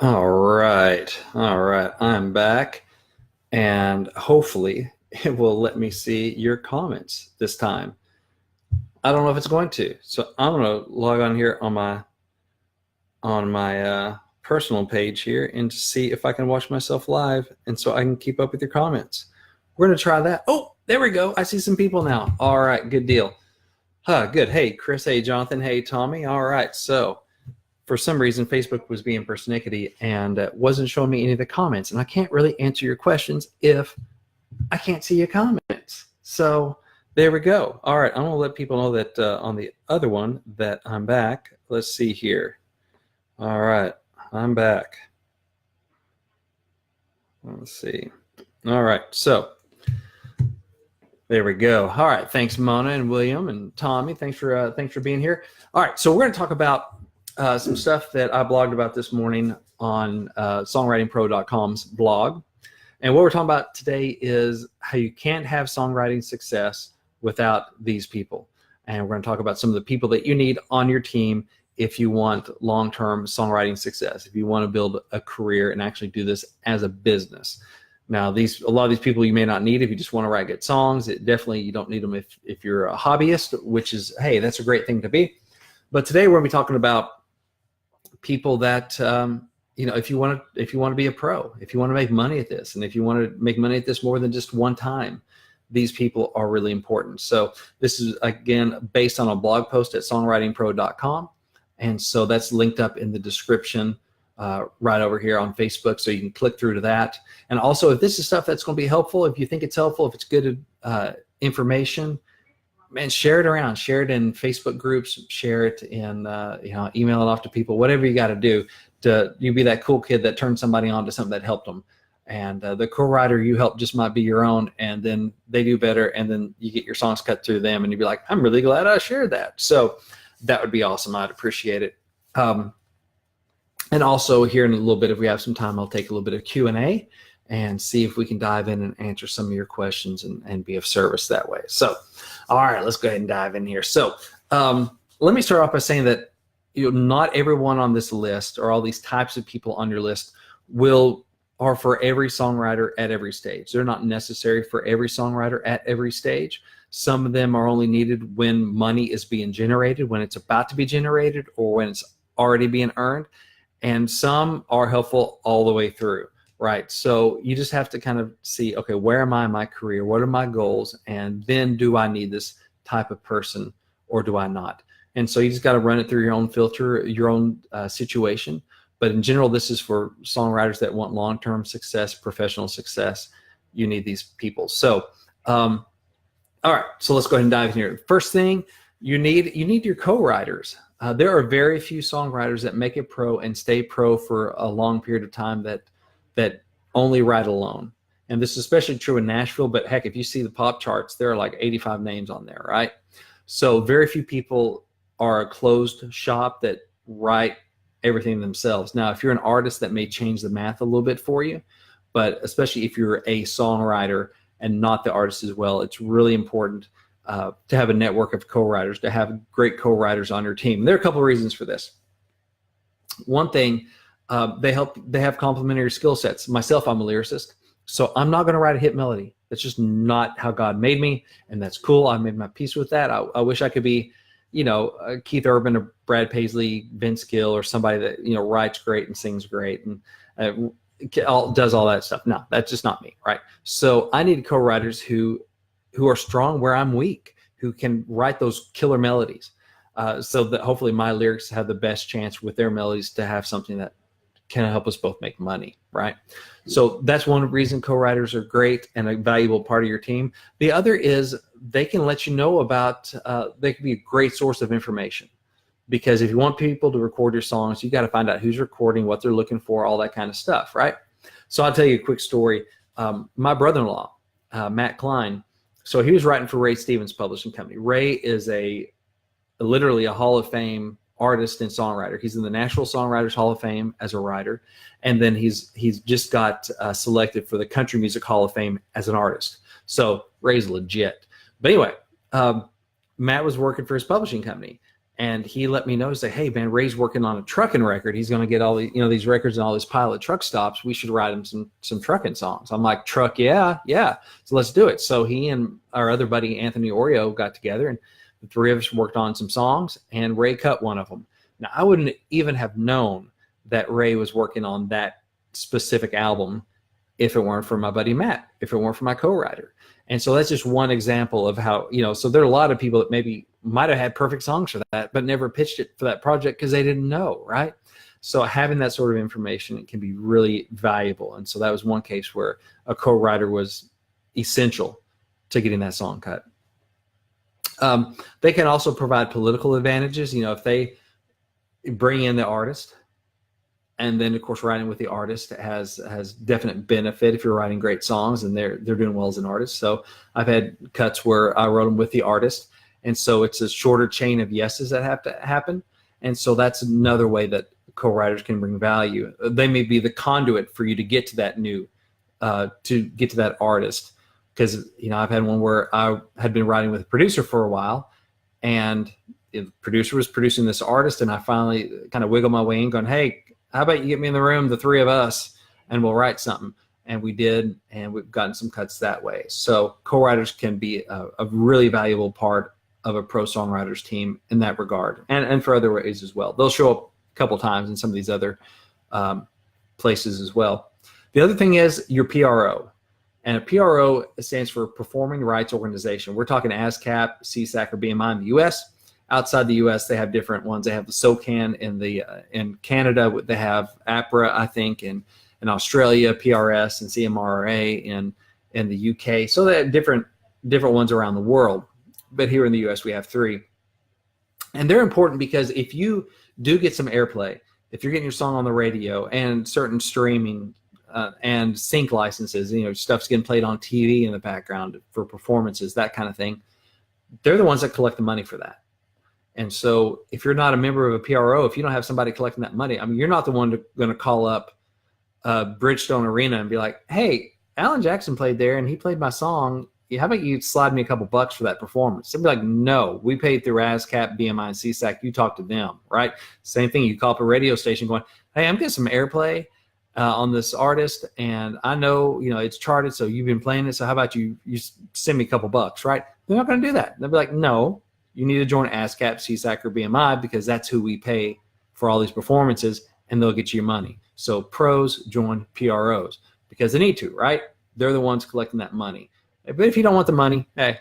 All right. All right. I'm back, and hopefully it will let me see your comments this time. I don't know if it's going to. So I'm going to log on here on my personal page here and see if I can watch myself live, and so I can keep up with your comments. We're going to try that. Oh, there we go. I see some people now. All right, good deal. Good. Hey, Chris. Hey, Jonathan. Hey, Tommy. All right. So for some reason, Facebook was being persnickety and wasn't showing me any of the comments. And I can't really answer your questions if I can't see your comments. So there we go. All right, I'm going to let people know that on the other one that I'm back. Let's see here. All right, I'm back. Let's see. All right, so there we go. All right, thanks Mona and William and Tommy. Thanks for being here. All right, so we're going to talk about some stuff that I blogged about this morning on songwritingpro.com's blog. And what we're talking about today is how you can't have songwriting success without these people. And we're going to talk about some of the people that you need on your team if you want long-term songwriting success, if you want to build a career and actually do this as a business. Now, a lot of these people you may not need if you just want to write good songs. Definitely you don't need them if you're a hobbyist, which is, hey, that's a great thing to be. But today we're going to be talking about people that if you want to be a pro, if you want to make money at this, and if you want to make money at this more than just one time, these people are really important. So this is, again, based on a blog post at songwritingpro.com. And so that's linked up in the description right over here on Facebook. So you can click through to that. And also, if this is stuff that's going to be helpful, if you think it's helpful, if it's good information, man, share it around, share it in Facebook groups, share it in, email it off to people, whatever you got to do to you be that cool kid that turned somebody on to something that helped them. And the co-writer you help just might be your own, and then they do better, and then you get your songs cut through them, and you'd be like, I'm really glad I shared that. So that would be awesome. I'd appreciate it. And also here in a little bit, if we have some time, I'll take a little bit of Q&A and see if we can dive in and answer some of your questions and be of service that way. So, all right, let's go ahead and dive in here. So let me start off by saying that not everyone on this list or all these types of people on your list are for every songwriter at every stage. They're not necessary for every songwriter at every stage. Some of them are only needed when money is being generated, when it's about to be generated, or when it's already being earned. And some are helpful all the way through, right? So you just have to kind of see, okay, where am I in my career? What are my goals? And then do I need this type of person or do I not? And so you just got to run it through your own filter, your own situation. But in general, this is for songwriters that want long-term success, professional success. You need these people. So, all right, so let's go ahead and dive in here. First thing, you need your co-writers. There are very few songwriters that make it pro and stay pro for a long period of time that only write alone. And this is especially true in Nashville, but heck, if you see the pop charts, there are like 85 names on there, right? So very few people are a closed shop that write everything themselves. Now, if you're an artist, that may change the math a little bit for you, but especially if you're a songwriter and not the artist as well, it's really important to have a network of co-writers, to have great co-writers on your team. There are a couple of reasons for this. One thing, they have complementary skill sets. Myself, I'm a lyricist, so I'm not going to write a hit melody. That's just not how God made me, and that's cool. I made my peace with that. I wish I could be, Keith Urban or Brad Paisley, Vince Gill, or somebody that, writes great and sings great and does all that stuff. No, that's just not me, right? So I need co-writers who are strong where I'm weak, who can write those killer melodies, so that hopefully my lyrics have the best chance with their melodies to have something that can help us both make money, right? So that's one reason co-writers are great and a valuable part of your team. The other is they can let you know about, they can be a great source of information, because if you want people to record your songs, you got to find out who's recording, what they're looking for, all that kind of stuff, right? So I'll tell you a quick story. My brother-in-law, Matt Klein, so he was writing for Ray Stevens Publishing Company. Ray is literally a Hall of Fame artist and songwriter. He's in the National Songwriters Hall of Fame as a writer, and then he's just got selected for the Country Music Hall of Fame as an artist. So Ray's legit. But anyway, Matt was working for his publishing company, And he let me know, say, hey man, Ray's working on a trucking record. He's going to get all the, these records and all these pilot truck stops. We should write him some trucking songs. I'm like, truck, yeah. So let's do it. So he and our other buddy, Anthony Oreo, got together, and the three of us worked on some songs, and Ray cut one of them. Now, I wouldn't even have known that Ray was working on that specific album if it weren't for my buddy Matt, if it weren't for my co-writer. And so that's just one example of how, so there are a lot of people that maybe might have had perfect songs for that, but never pitched it for that project because they didn't know, right? So having that sort of information can be really valuable. And so that was one case where a co-writer was essential to getting that song cut. They can also provide political advantages. If they bring in the artist, and then of course writing with the artist has definite benefit if you're writing great songs and they're doing well as an artist. So I've had cuts where I wrote them with the artist, and so it's a shorter chain of yeses that have to happen. And so that's another way that co-writers can bring value. They may be the conduit for you to get to that to get to that artist. Because I've had one where I had been writing with a producer for a while, and the producer was producing this artist, and I finally kind of wiggled my way in, going, "Hey, how about you get me in the room, the three of us, and we'll write something?" And we did, and we've gotten some cuts that way. So co-writers can be a really valuable part of a pro songwriters team in that regard, and for other ways as well. They'll show up a couple times in some of these other places as well. The other thing is your PRO. And a PRO stands for Performing Rights Organization. We're talking ASCAP, CSAC, or BMI in the U.S. Outside the U.S., they have different ones. They have the SOCAN in Canada. They have APRA, I think, in Australia, PRS and CMRA in the U.K. So they have different ones around the world. But here in the U.S., we have three. And they're important because if you do get some airplay, if you're getting your song on the radio and certain streaming and sync licenses, stuff's getting played on TV in the background for performances, that kind of thing, they're the ones that collect the money for that. And so if you're not a member of a PRO, if you don't have somebody collecting that money, you're not the one going to call up Bridgestone Arena and be like, hey, Alan Jackson played there and he played my song. How about you slide me a couple bucks for that performance? They'd be like, no, we paid through ASCAP, BMI, and CSAC. You talk to them, right? Same thing. You call up a radio station going, hey, I'm getting some airplay on this artist, and I know it's charted, so you've been playing it, so how about you send me a couple bucks, right? They're not going to do that. They'll be like, no, you need to join ASCAP, CSAC, or BMI because that's who we pay for all these performances, and they'll get you your money. So pros join PROs because they need to, right? They're the ones collecting that money. But if you don't want the money, hey,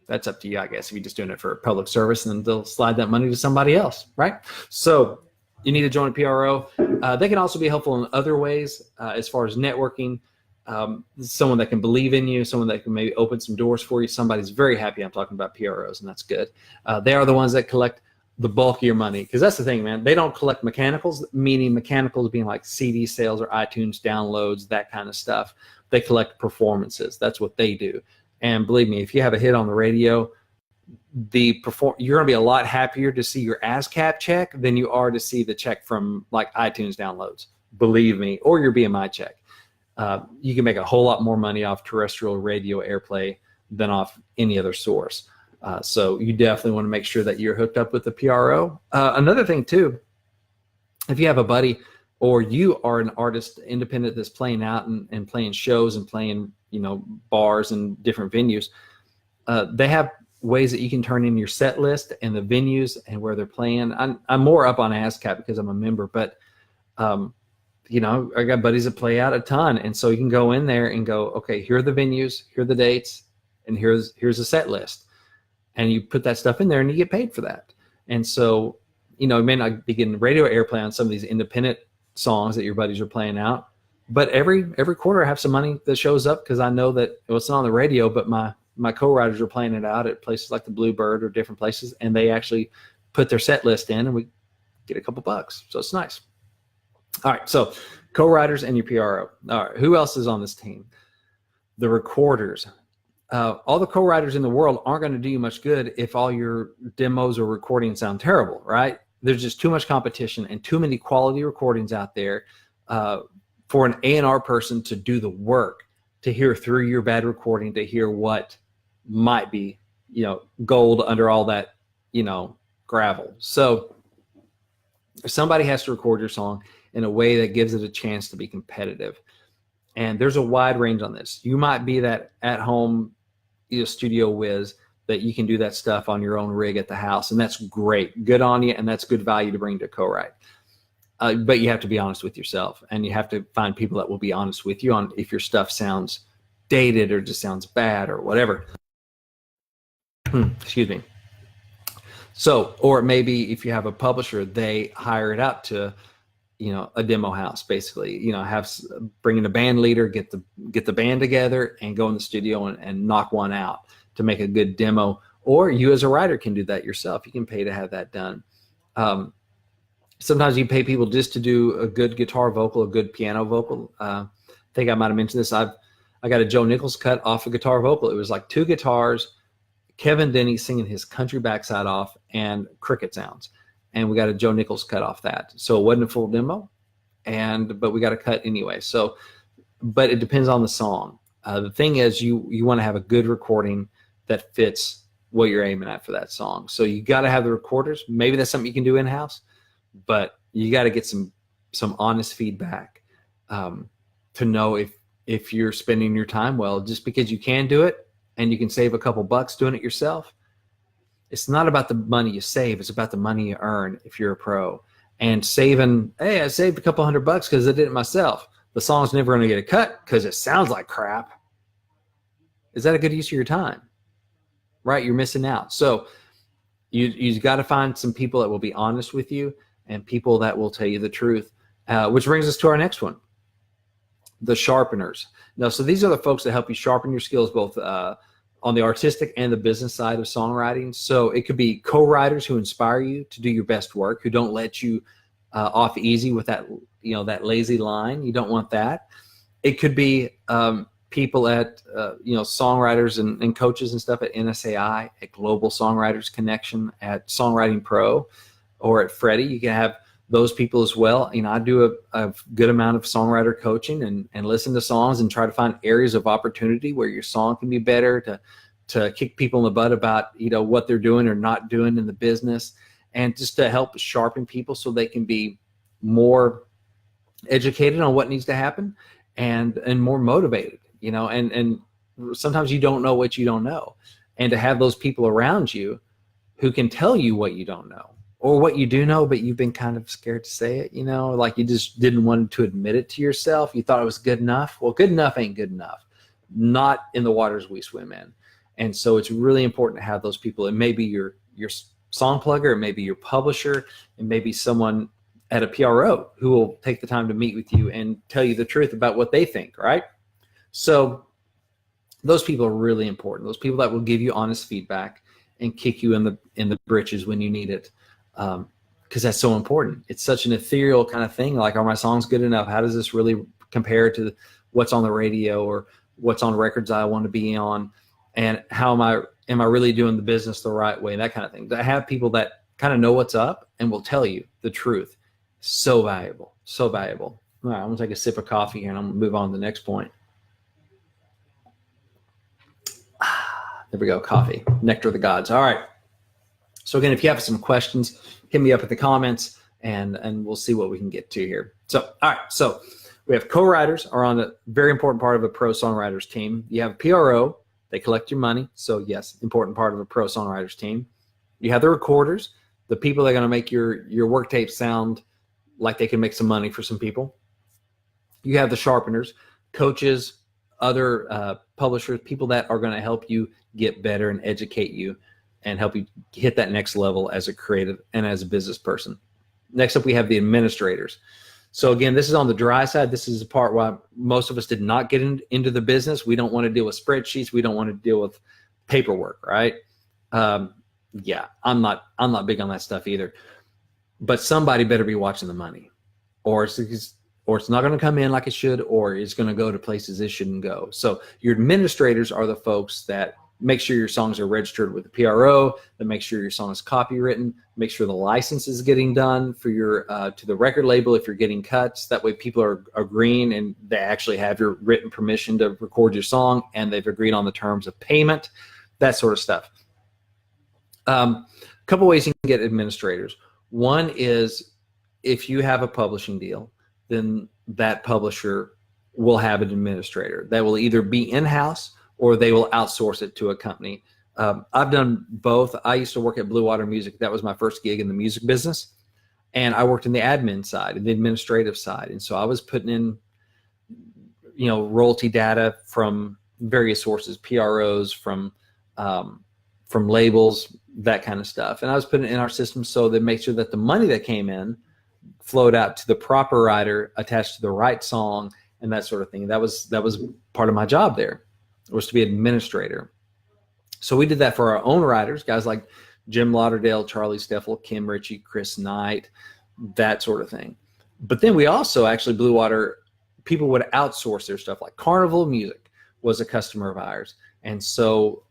that's up to you, I guess. If you're just doing it for public service, and then they'll slide that money to somebody else, right? So you need to join a PRO. They can also be helpful in other ways as far as networking. Someone that can believe in you, someone that can maybe open some doors for you. Somebody's very happy I'm talking about PROs, and that's good. They are the ones that collect the bulk of your money, because that's the thing, man. They don't collect mechanicals, meaning mechanicals being like CD sales or iTunes downloads, that kind of stuff. They collect performances. That's what they do. And believe me, if you have a hit on the radio, you're going to be a lot happier to see your ASCAP check than you are to see the check from like iTunes downloads. Believe me, or your BMI check. You can make a whole lot more money off terrestrial radio airplay than off any other source. So you definitely want to make sure that you're hooked up with the PRO. Another thing too, if you have a buddy or you are an artist independent that's playing out and playing shows and playing, bars and different venues, they have ways that you can turn in your set list and the venues and where they're playing. I'm more up on ASCAP because I'm a member, but I got buddies that play out a ton, and so you can go in there and go, okay, here are the venues, here are the dates, and here's a set list, and you put that stuff in there and you get paid for that. And so you may not be getting radio airplay on some of these independent songs that your buddies are playing out, but every quarter I have some money that shows up because I know that it's not on the radio, but my co-writers are playing it out at places like the Bluebird or different places, and they actually put their set list in and we get a couple bucks. So it's nice. All right, so co-writers and your PRO. All right, who else is on this team? The recorders. All the co-writers in the world aren't going to do you much good if all your demos or recordings sound terrible, right? There's just too much competition and too many quality recordings out there for an A&R person to do the work, to hear through your bad recording, to hear what might be, gold under all that, gravel. So somebody has to record your song in a way that gives it a chance to be competitive. And there's a wide range on this. You might be that at-home studio whiz that you can do that stuff on your own rig at the house, and that's great. Good on you, and that's good value to bring to co-write. But you have to be honest with yourself, and you have to find people that will be honest with you on if your stuff sounds dated or just sounds bad or whatever. Excuse me. So, or maybe if you have a publisher, they hire it out to, a demo house, basically, bring in a band leader, get the band together and go in the studio and knock one out to make a good demo. Or you as a writer can do that yourself. You can pay to have that done. Sometimes you pay people just to do a good guitar vocal, a good piano vocal. I think I might've mentioned this. I got a Joe Nichols cut off a guitar vocal. It was like 2 guitars, Kevin Denny singing his country backside off, and cricket sounds. And we got a Joe Nichols cut off that. So it wasn't a full demo, but we got a cut anyway. So, but it depends on the song. The thing is you want to have a good recording that fits what you're aiming at for that song. So you got to have the recorders. Maybe that's something you can do in-house, but you got to get some honest feedback to know if you're spending your time well. Just because you can do it and you can save a couple bucks doing it yourself, it's not about the money you save. It's about the money you earn if you're a pro. And saving, hey, I saved a couple $100 because I did it myself. The song's never going to get a cut because it sounds like crap. Is that a good use of your time? Right? You're missing out. So you've got to find some people that will be honest with you and people that will tell you the truth, which brings us to our next one, the sharpeners. Now, so these are the folks that help you sharpen your skills both on the artistic and the business side of songwriting. So it could be co-writers who inspire you to do your best work, who don't let you off easy with that, that lazy line. You don't want that. It could be people at, songwriters and coaches and stuff at NSAI, at Global Songwriters Connection, at Songwriting Pro, or at Freddie. You can have those people as well. I do a good amount of songwriter coaching and listen to songs and try to find areas of opportunity where your song can be better, to kick people in the butt about, what they're doing or not doing in the business, and just to help sharpen people so they can be more educated on what needs to happen and more motivated, and sometimes you don't know what you don't know. And to have those people around you who can tell you what you don't know, or what you do know, but you've been kind of scared to say it, like you just didn't want to admit it to yourself. You thought it was good enough. Well, good enough ain't good enough. Not in the waters we swim in. And so it's really important to have those people. It may be your song plugger, it may be your publisher, it may be someone at a PRO who will take the time to meet with you and tell you the truth about what they think, right? So those people are really important. Those people that will give you honest feedback and kick you in the britches when you need it. Because that's so important. It's such an ethereal kind of thing. Like, are my songs good enough? How does this really compare to what's on the radio or what's on records I want to be on? And how am I really doing the business the right way? That kind of thing. To have people that kind of know what's up and will tell you the truth. So valuable. So valuable. All right, I'm gonna take a sip of coffee here and I'm gonna move on to the next point. There we go. Coffee, nectar of the gods. All right. So again, if you have some questions, hit me up in the comments and we'll see what we can get to here. So, all right. So we have co-writers are on a very important part of a pro songwriters team. You have PRO, they collect your money. So yes, important part of a pro songwriters team. You have the recorders, the people that are going to make your work tape sound like they can make some money for some people. You have the sharpeners, coaches, other publishers, people that are going to help you get better and educate you and help you hit that next level as a creative and as a business person. Next up, we have the administrators. So again, this is on the dry side. This is the part why most of us did not get into the business. We don't want to deal with spreadsheets. We don't want to deal with paperwork, right? Yeah, I'm not big on that stuff either. But somebody better be watching the money, or it's not going to come in like it should, or it's going to go to places it shouldn't go. So your administrators are the folks that make sure your songs are registered with the PRO, that make sure your song is copywritten, make sure the license is getting done for your to the record label if you're getting cuts. That way people are agreeing and they actually have your written permission to record your song and they've agreed on the terms of payment, that sort of stuff. couple ways you can get administrators. One is if you have a publishing deal, then that publisher will have an administrator that will either be in-house or they will outsource it to a company. I've done both. I used to work at Blue Water Music. That was my first gig in the music business. And I worked in the admin side and the administrative side. And so I was putting in, royalty data from various sources, PROs, from labels, that kind of stuff. And I was putting it in our system so that make sure that the money that came in flowed out to the proper writer, attached to the right song, and that sort of thing. That was part of my job there, was to be an administrator. So we did that for our own writers, guys like Jim Lauderdale, Charlie Steffel, Kim Ritchie, Chris Knight, that sort of thing. But then we also actually, Blue Water, people would outsource their stuff. Like Carnival Music was a customer of ours. And so,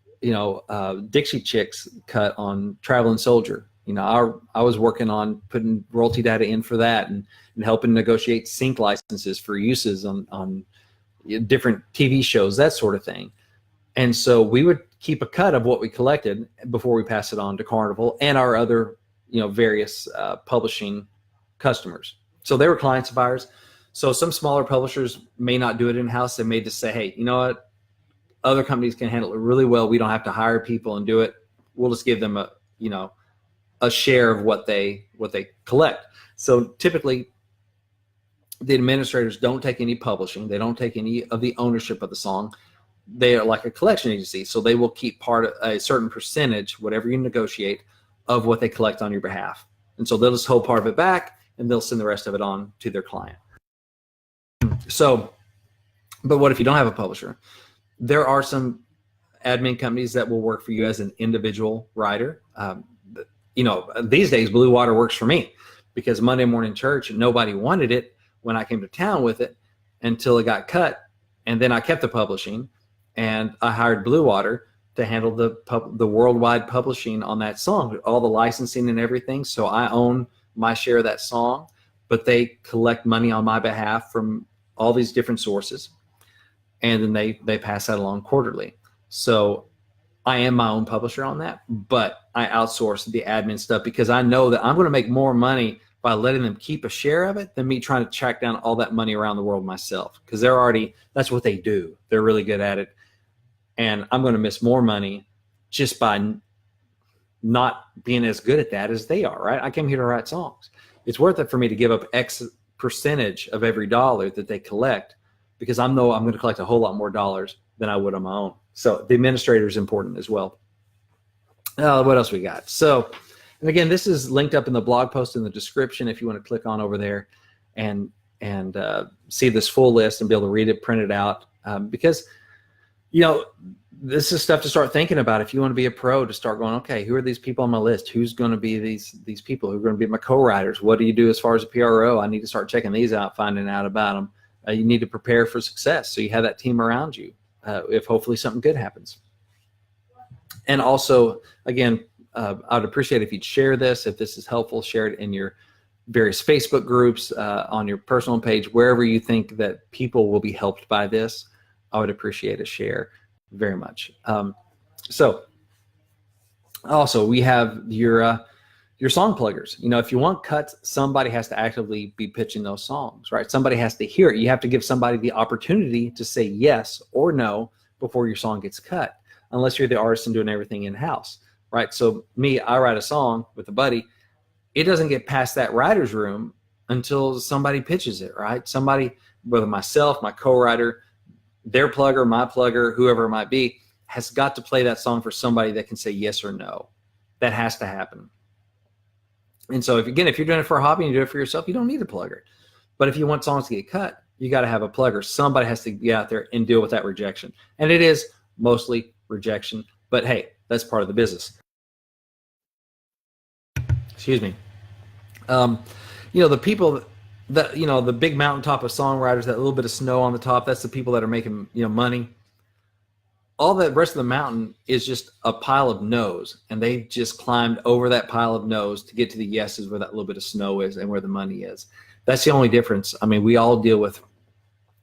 Dixie Chicks cut on Traveling Soldier. I was working on putting royalty data in for that and helping negotiate sync licenses for uses on different TV shows, that sort of thing. And so we would keep a cut of what we collected before we pass it on to Carnival and our other, various publishing customers. So they were clients of ours. So some smaller publishers may not do it in-house. They may just say, hey, you know what? Other companies can handle it really well. We don't have to hire people and do it. We'll just give them a share of what they collect. So typically the administrators don't take any publishing. They don't take any of the ownership of the song. They are like a collection agency. So they will keep part of a certain percentage, whatever you negotiate, of what they collect on your behalf. And so they'll just hold part of it back and they'll send the rest of it on to their client. So, but what if you don't have a publisher? There are some admin companies that will work for you as an individual writer. These days Blue Water works for me because Monday Morning Church, nobody wanted it when I came to town with it until it got cut. And then I kept the publishing and I hired Blue Water to handle the worldwide publishing on that song, all the licensing and everything. So I own my share of that song, but they collect money on my behalf from all these different sources. And then they pass that along quarterly. So I am my own publisher on that, but I outsource the admin stuff because I know that I'm going to make more money by letting them keep a share of it than me trying to track down all that money around the world myself. Because that's what they do. They're really good at it. And I'm going to miss more money just by not being as good at that as they are, right? I came here to write songs. It's worth it for me to give up X percentage of every dollar that they collect because I know I'm going to collect a whole lot more dollars than I would on my own. So the administrator is important as well. What else we got? So, and again, this is linked up in the blog post in the description if you want to click on over there and see this full list and be able to read it, print it out. Because, this is stuff to start thinking about if you want to be a pro, to start going, okay, who are these people on my list? Who's going to be these people who are going to be my co-writers? What do you do as far as a PRO? I need to start checking these out, finding out about them. You need to prepare for success so you have that team around you if hopefully something good happens. And also, again, I'd appreciate if you'd share this. If this is helpful, share it in your various Facebook groups, on your personal page, wherever you think that people will be helped by this. I would appreciate a share very much. So also we have your song pluggers. If you want cuts, somebody has to actively be pitching those songs, right? Somebody has to hear it. You have to give somebody the opportunity to say yes or no before your song gets cut, unless you're the artist and doing everything in-house, right? So I write a song with a buddy. It doesn't get past that writer's room until somebody pitches it, right? Somebody, whether myself, my co-writer, their plugger, my plugger, whoever it might be, has got to play that song for somebody that can say yes or no. That has to happen. And so if you're doing it for a hobby and you do it for yourself, you don't need a plugger. But if you want songs to get cut, you got to have a plugger. Somebody has to get out there and deal with that rejection. And it is mostly rejection, but hey, that's part of the business. Excuse me. The people that, the big mountaintop of songwriters, that little bit of snow on the top, that's the people that are making, money. All that rest of the mountain is just a pile of no's, and they just climbed over that pile of no's to get to the yeses where that little bit of snow is and where the money is. That's the only difference. I mean, we all deal with,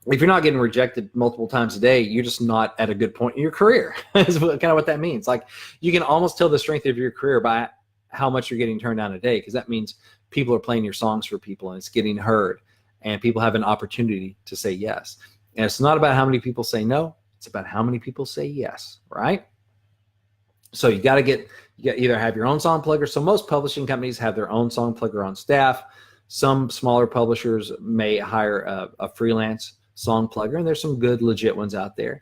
if you're not getting rejected multiple times a day, you're just not at a good point in your career. Is kind of what that means. Like, you can almost tell the strength of your career by how much you're getting turned down a day, because that means people are playing your songs for people and it's getting heard and people have an opportunity to say yes. And it's not about how many people say no, it's about how many people say yes, right? So you got to either have your own song plugger. So most publishing companies have their own song plugger on staff. Some smaller publishers may hire a freelance song plugger, and there's some good legit ones out there.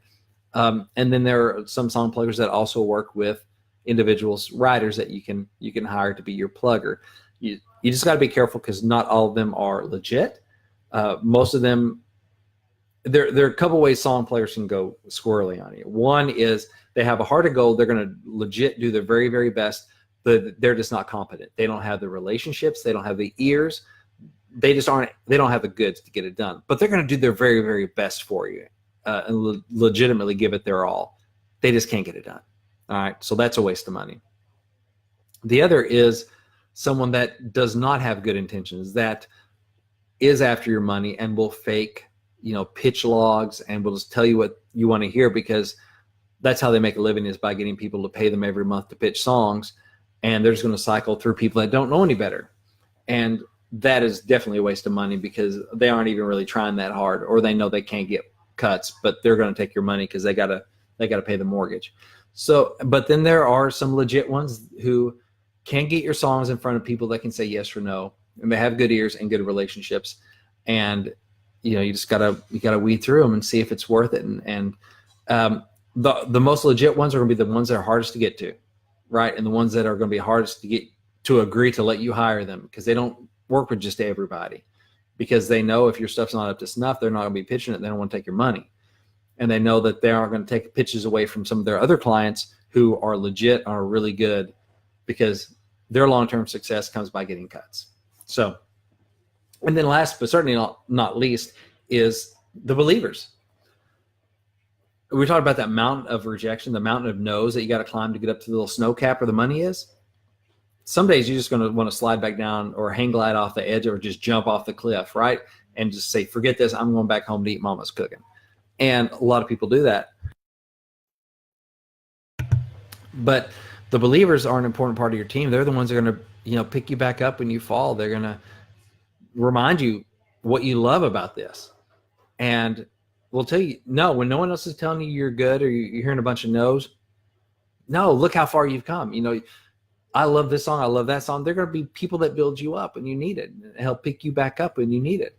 And then there are some song pluggers that also work with individuals, writers that you can hire to be your plugger. You just got to be careful because not all of them are legit. Most of them, there are a couple ways song pluggers can go squirrely on you. One is they have a heart of gold. They're going to legit do their very, very best, but they're just not competent. They don't have the relationships. They don't have the ears. They don't have the goods to get it done, but they're going to do their very, very best for you and legitimately give it their all. They just can't get it done. All right. So that's a waste of money. The other is someone that does not have good intentions, that is after your money and will fake, pitch logs and will just tell you what you want to hear, because that's how they make a living, is by getting people to pay them every month to pitch songs. And they're just going to cycle through people that don't know any better. And that is definitely a waste of money, because they aren't even really trying that hard, or they know they can't get cuts, but they're going to take your money because they got to pay the mortgage. So, but then there are some legit ones who can get your songs in front of people that can say yes or no, and they have good ears and good relationships. And you just gotta weed through them and see if it's worth it. And the most legit ones are going to be the ones that are hardest to get to, right? And the ones that are going to be hardest to get to agree to let you hire them, because they don't work with just everybody, because they know if your stuff's not up to snuff, they're not going to be pitching it. They don't want to take your money. And they know that they aren't going to take pitches away from some of their other clients who are legit, are really good, because their long-term success comes by getting cuts. So, and then last, but certainly not least, is the believers. We talked about that mountain of rejection, the mountain of no's that you got to climb to get up to the little snow cap where the money is. Some days you're just going to want to slide back down or hang glide off the edge, or just jump off the cliff, right? And just say, forget this, I'm going back home to eat mama's cooking. And a lot of people do that. But the believers are an important part of your team. They're the ones that are going to, pick you back up when you fall. They're going to remind you what you love about this. And we'll tell you, no, when no one else is telling you you're good, or you're hearing a bunch of no's, no, look how far you've come. I love this song, I love that song. They're going to be people that build you up when you need it, and help pick you back up when you need it.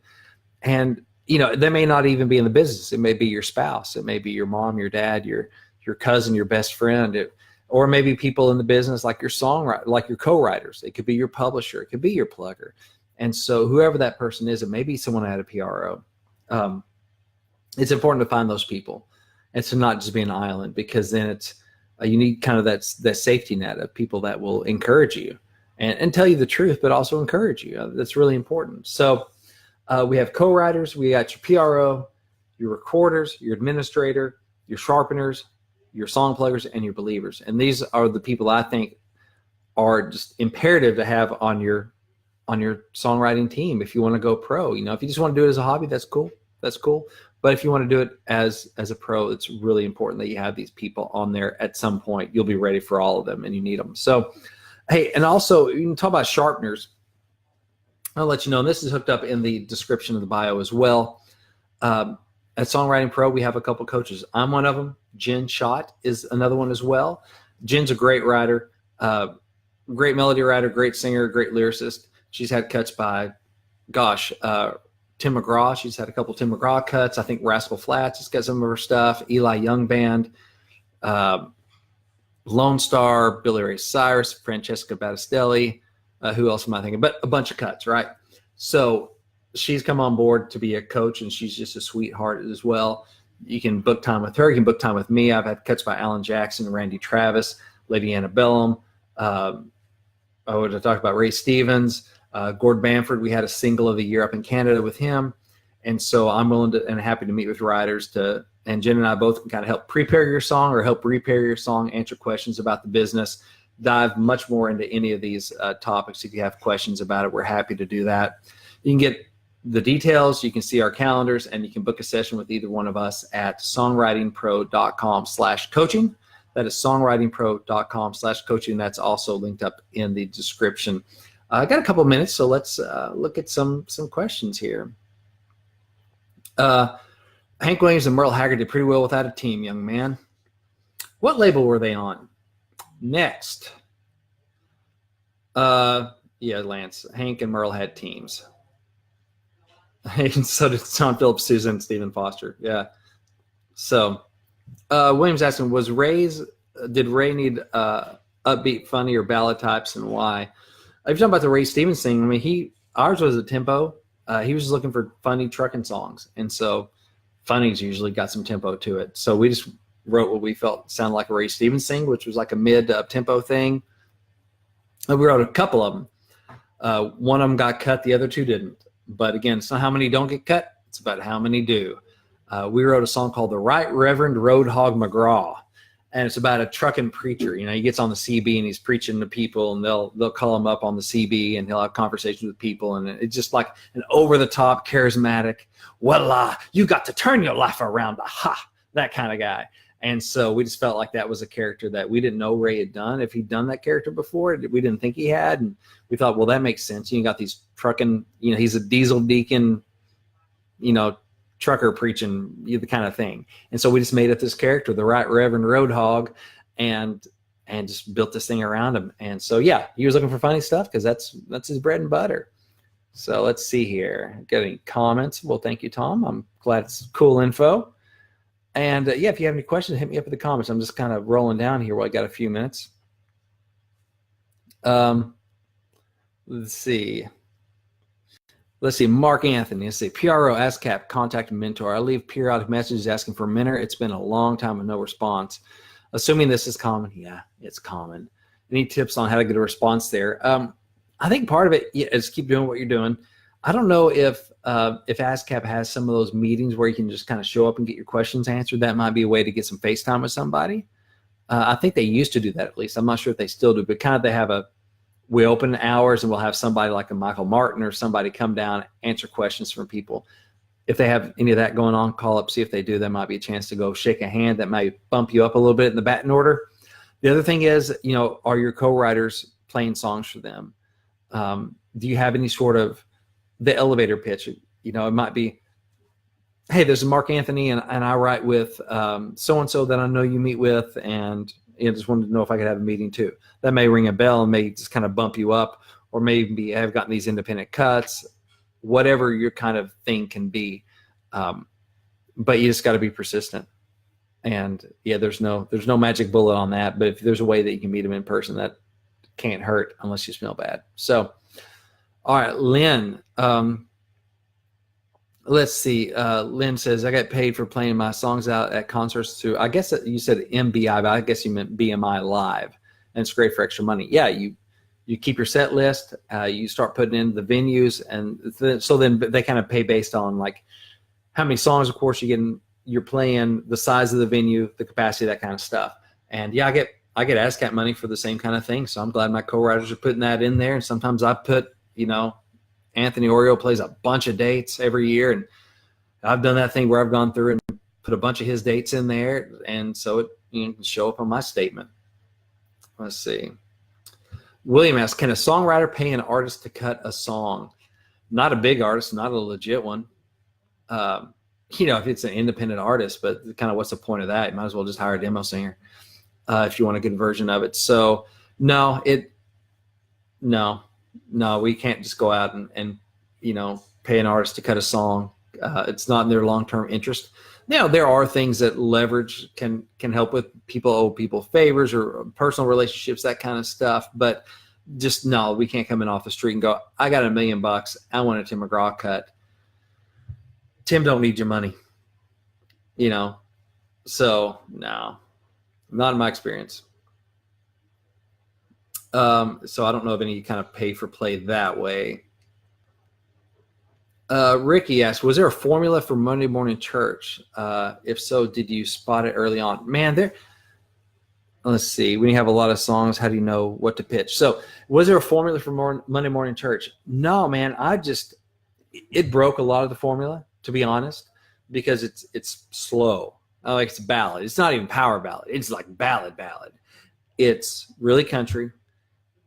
And, they may not even be in the business. It may be your spouse. It may be your mom, your dad, your cousin, your best friend, or maybe people in the business like your songwriter, like your co-writers. It could be your publisher. It could be your plugger. And so whoever that person is, it may be someone at a PRO. It's important to find those people and to not just be an island, because then you need kind of that safety net of people that will encourage you and tell you the truth, but also encourage you. That's really important. So we have co-writers, we got your PRO, your recorders, your administrator, your sharpeners, your song pluggers, and your believers. And these are the people I think are just imperative to have on your songwriting team if you want to go pro. If you just want to do it as a hobby, that's cool. That's cool. But if you want to do it as a pro, it's really important that you have these people on there at some point. You'll be ready for all of them, and you need them. So, hey, and also you can talk about sharpeners. I'll let you know, and this is hooked up in the description of the bio as well. At Songwriting Pro, we have a couple coaches. I'm one of them. Jen Schott is another one as well. Jen's a great writer, great melody writer, great singer, great lyricist. She's had cuts by, Tim McGraw. She's had a couple Tim McGraw cuts. I think Rascal Flatts has got some of her stuff. Eli Young Band, Lone Star, Billy Ray Cyrus, Francesca Battistelli. Who else am I thinking? But a bunch of cuts, right? So she's come on board to be a coach, and she's just a sweetheart as well. You can book time with her. You can book time with me. I've had cuts by Alan Jackson, Randy Travis, Lady Antebellum. I would have talked about Ray Stevens. Gord Bamford, we had a single of the year up in Canada with him. And so I'm willing to and happy to meet with writers and Jen and I both can kind of help prepare your song or help repair your song, answer questions about the business, dive much more into any of these topics. If you have questions about it, we're happy to do that. You can get the details, you can see our calendars, and you can book a session with either one of us at songwritingpro.com/coaching. That is songwritingpro.com/coaching. That's also linked up in the description. I got a couple of minutes, so let's look at some questions here. Hank Williams and Merle Haggard did pretty well without a team, young man. What label were they on? Next. Yeah, Lance. Hank and Merle had teams. And so did Tom Phillips, Susan, and Stephen Foster. Yeah. So Williams asking, did Ray need upbeat, funny, or ballad types, and why? If you're talking about the Ray Stevens thing, I mean, ours was a tempo. He was just looking for funny trucking songs, and so funny's usually got some tempo to it. So we just wrote what we felt sounded like a Ray Stevens thing, which was like a mid up tempo thing. And we wrote a couple of them. One of them got cut, the other two didn't. But again, it's not how many don't get cut, it's about how many do. We wrote a song called The Right Reverend Roadhog McGraw, and it's about a trucking preacher. You know, he gets on the CB and he's preaching to people, and they'll call him up on the CB and he'll have conversations with people, and it's just like an over-the-top, charismatic, well, you got to turn your life around, that kind of guy. And so we just felt like that was a character that we didn't know Ray had done. If he'd done that character before, we didn't think he had. And we thought, well, that makes sense. You got these trucking, you know, he's a diesel deacon, you know, trucker preaching, the kind of thing. And so we just made up this character, the Right Reverend Roadhog, and just built this thing around him. And so, yeah, he was looking for funny stuff because that's his bread and butter. So let's see here. Got any comments? Well, thank you, Tom. I'm glad it's cool info. And yeah, if you have any questions, hit me up in the comments. I'm just kind of rolling down here while I got a few minutes. Let's see. Mark Anthony. Let's see. PRO ASCAP contact mentor. I leave periodic messages asking for a mentor. It's been a long time with no response. Assuming this is common. Yeah, it's common. Any tips on how to get a response there? I think part of it is keep doing what you're doing. I don't know if ASCAP has some of those meetings where you can just kind of show up and get your questions answered. That might be a way to get some FaceTime with somebody. I think they used to do that, at least. I'm not sure if they still do, but kind of they have we open hours and we'll have somebody like a Michael Martin or somebody come down, answer questions from people. If they have any of that going on, call up, see if they do. That might be a chance to go shake a hand. That might bump you up a little bit in the batting order. The other thing is, you know, are your co-writers playing songs for them? Do you have any sort of the elevator pitch? You know, it might be, hey, there's a Mark Anthony and I write with so-and-so that I know you meet with, and you know, just wanted to know if I could have a meeting too. That may ring a bell and may just kind of bump you up, or maybe have gotten these independent cuts, whatever your kind of thing can be. But you just got to be persistent. And yeah, there's no magic bullet on that, but if there's a way that you can meet them in person, that can't hurt unless you smell bad. So, all right, Lynn, let's see. Lynn says, I got paid for playing my songs out at concerts too. I guess you said MBI, but I guess you meant BMI Live, and it's great for extra money. Yeah, you keep your set list, you start putting in the venues, and so then they kind of pay based on like how many songs, of course, you're playing, the size of the venue, the capacity, that kind of stuff. And yeah, I get ASCAP money for the same kind of thing. So I'm glad my co-writers are putting that in there. And sometimes I put, you know, Anthony Oreo plays a bunch of dates every year, and I've done that thing where I've gone through and put a bunch of his dates in there, and so it can show up on my statement. Let's see. William asks, can a songwriter pay an artist to cut a song? Not a big artist, not a legit one. You know, if it's an independent artist, but kind of what's the point of that? You might as well just hire a demo singer if you want a good version of it. So no, we can't just go out and you know, pay an artist to cut a song. It's not in their long-term interest. You know, there are things that leverage can help with. People owe people favors or personal relationships, that kind of stuff. But just no, we can't come in off the street and go, I got $1 million. I want a Tim McGraw cut. Tim don't need your money, you know. So no, not in my experience. So I don't know of any kind of pay for play that way. Ricky asked, was there a formula for Monday morning church? If so, did you spot it early on? Man, let's see. When you have a lot of songs, how do you know what to pitch? So was there a formula for Monday morning church? No, man, it broke a lot of the formula, to be honest, because it's slow. like it's a ballad. It's not even power ballad. It's like ballad. It's really country,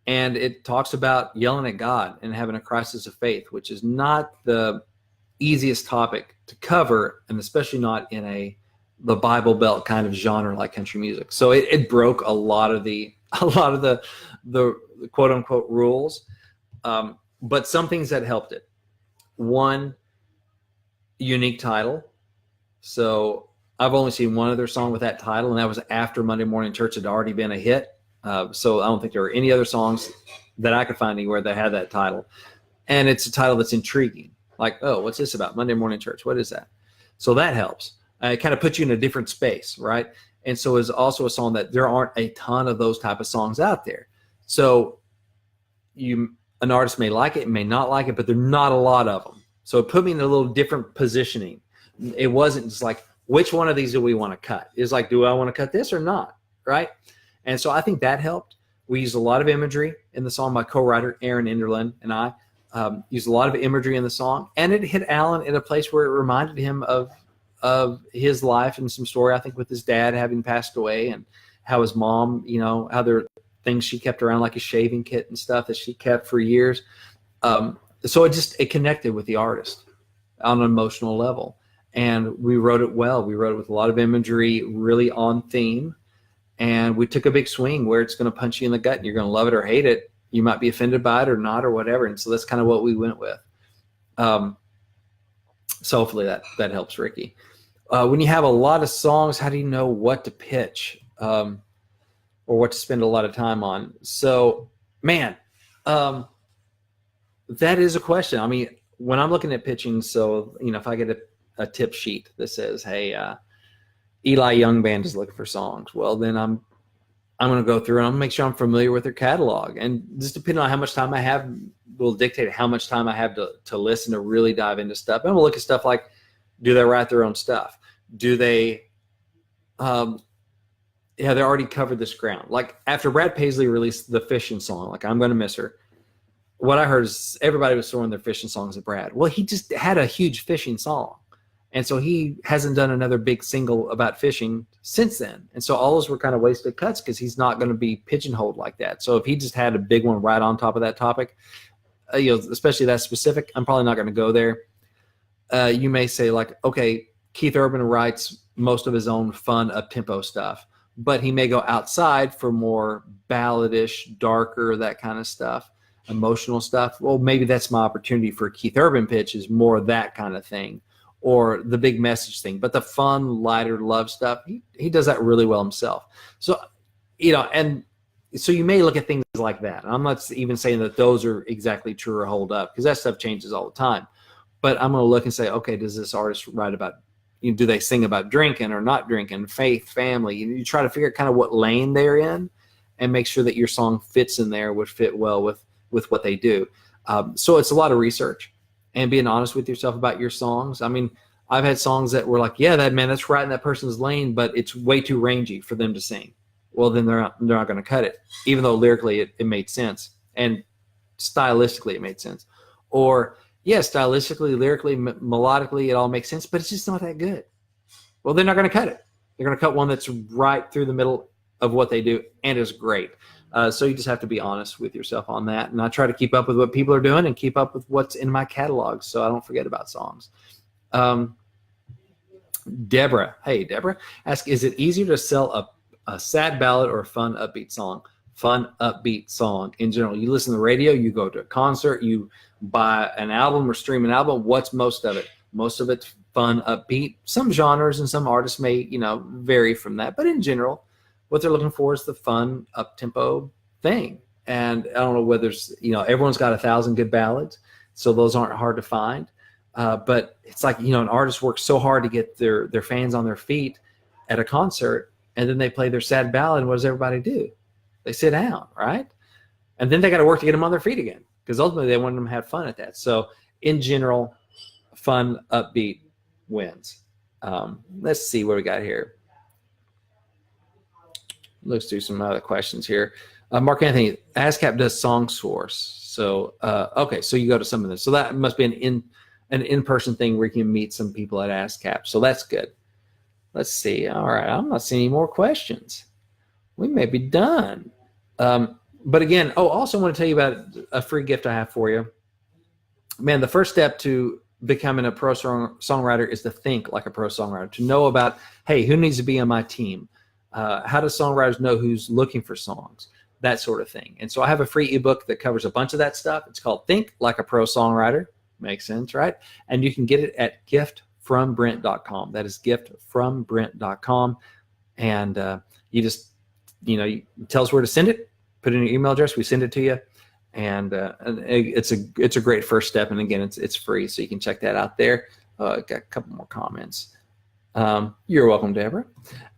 and it talks about yelling at God and having a crisis of faith, which is not the easiest topic to cover, and especially not in the Bible Belt kind of genre like country music. So it broke a lot of the quote unquote rules, but some things that helped it. One, unique title. So I've only seen one other song with that title, and that was after Monday Morning Church had already been a hit. So I don't think there were any other songs that I could find anywhere that had that title. And it's a title that's intriguing. Like, oh, what's this about? Monday Morning Church. What is that? So that helps. It kind of puts you in a different space, right? And so it's also a song that there aren't a ton of those type of songs out there. So an artist may like it, may not like it, but there are not a lot of them. So it put me in a little different positioning. It wasn't just like, which one of these do we want to cut? It's like, do I want to cut this or not, right? And so I think that helped. We used a lot of imagery in the song. My co-writer, Aaron Enderlin, and I used a lot of imagery in the song. And it hit Alan in a place where it reminded him of his life and some story, I think, with his dad having passed away, and how his mom, how there are things she kept around, like a shaving kit and stuff that she kept for years. So it connected with the artist on an emotional level. And we wrote it well. We wrote it with a lot of imagery, really on theme. And we took a big swing where it's going to punch you in the gut and you're going to love it or hate it. You might be offended by it or not or whatever. And so that's kind of what we went with. So hopefully that helps, Ricky. When you have a lot of songs, how do you know what to pitch or what to spend a lot of time on? So, man, that is a question. I mean, when I'm looking at pitching, so, if I get a tip sheet that says, hey, Eli Young Band is looking for songs. Well, then I'm going to go through and I'm going to make sure I'm familiar with their catalog. And just depending on how much time I have will dictate how much time I have to listen, to really dive into stuff. And we'll look at stuff like, do they write their own stuff? Do they, they already covered this ground. Like after Brad Paisley released the fishing song, like I'm Going to Miss Her, what I heard is everybody was throwing their fishing songs at Brad. Well, he just had a huge fishing song. And so he hasn't done another big single about fishing since then. And so all those were kind of wasted cuts because he's not going to be pigeonholed like that. So if he just had a big one right on top of that topic, especially that specific, I'm probably not going to go there. You may say like, okay, Keith Urban writes most of his own fun up-tempo stuff, but he may go outside for more balladish, darker, that kind of stuff, emotional stuff. Well, maybe that's my opportunity for a Keith Urban pitch, is more of that kind of thing, or the big message thing. But the fun, lighter love stuff, he does that really well himself. So, and so you may look at things like that. I'm not even saying that those are exactly true or hold up, because that stuff changes all the time. But I'm going to look and say, okay, does this artist write about, do they sing about drinking or not drinking, faith, family? You try to figure out kind of what lane they're in and make sure that your song fits in there, would fit well with what they do. So it's a lot of research and being honest with yourself about your songs. I mean, I've had songs that were like, yeah, that's right in that person's lane, but it's way too rangy for them to sing. Well, then they're not going to cut it, even though lyrically it made sense and stylistically it made sense. Or, yeah, stylistically, lyrically, melodically, it all makes sense, but it's just not that good. Well, they're not going to cut it. They're going to cut one that's right through the middle of what they do and is great. So you just have to be honest with yourself on that. And I try to keep up with what people are doing and keep up with what's in my catalog so I don't forget about songs. Deborah, hey, Deborah, ask, is it easier to sell a sad ballad or a fun, upbeat song? Fun, upbeat song in general. You listen to the radio, you go to a concert, you buy an album or stream an album. What's most of it? Most of it's fun, upbeat. Some genres and some artists may, vary from that. But in general, what they're looking for is the fun, up-tempo thing. And I don't know whether it's, everyone's got 1,000 good ballads, so those aren't hard to find. But it's like, an artist works so hard to get their fans on their feet at a concert, and then they play their sad ballad, and what does everybody do? They sit down, right? And then they got to work to get them on their feet again, because ultimately they want them to have fun at that. So in general, fun, upbeat wins. Let's see what we got here. Let's do some other questions here. Mark Anthony, ASCAP does Song Source. So, okay, so you go to some of this. So that must be an in-person thing where you can meet some people at ASCAP. So that's good. Let's see. All right, I'm not seeing any more questions. We may be done. But again, also want to tell you about a free gift I have for you. Man, the first step to becoming a pro songwriter is to think like a pro songwriter, to know about, hey, who needs to be on my team? How do songwriters know who's looking for songs? That sort of thing. And so I have a free ebook that covers a bunch of that stuff. It's called Think Like a Pro Songwriter. Makes sense, right? And you can get it at giftfrombrent.com. That is giftfrombrent.com. And you just, you tell us where to send it, put in your email address, we send it to you. And it's a great first step. And again, it's free, so you can check that out there. Got a couple more comments. You're welcome, Deborah.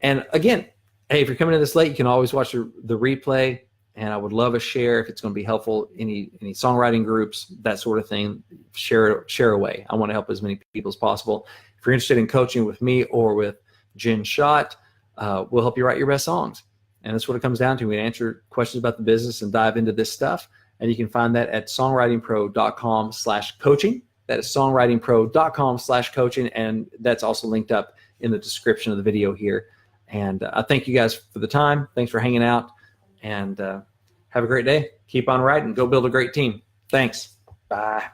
And again, hey, if you're coming to this late, you can always watch the replay. And I would love a share if it's going to be helpful. Any songwriting groups, that sort of thing, share away. I want to help as many people as possible. If you're interested in coaching with me or with Jen Schott, we'll help you write your best songs. And that's what it comes down to. We answer questions about the business and dive into this stuff. And you can find that at songwritingpro.com/coaching. That is songwritingpro.com/coaching. And that's also linked up in the description of the video here. And I thank you guys for the time. Thanks for hanging out. And have a great day. Keep on writing. Go build a great team. Thanks. Bye.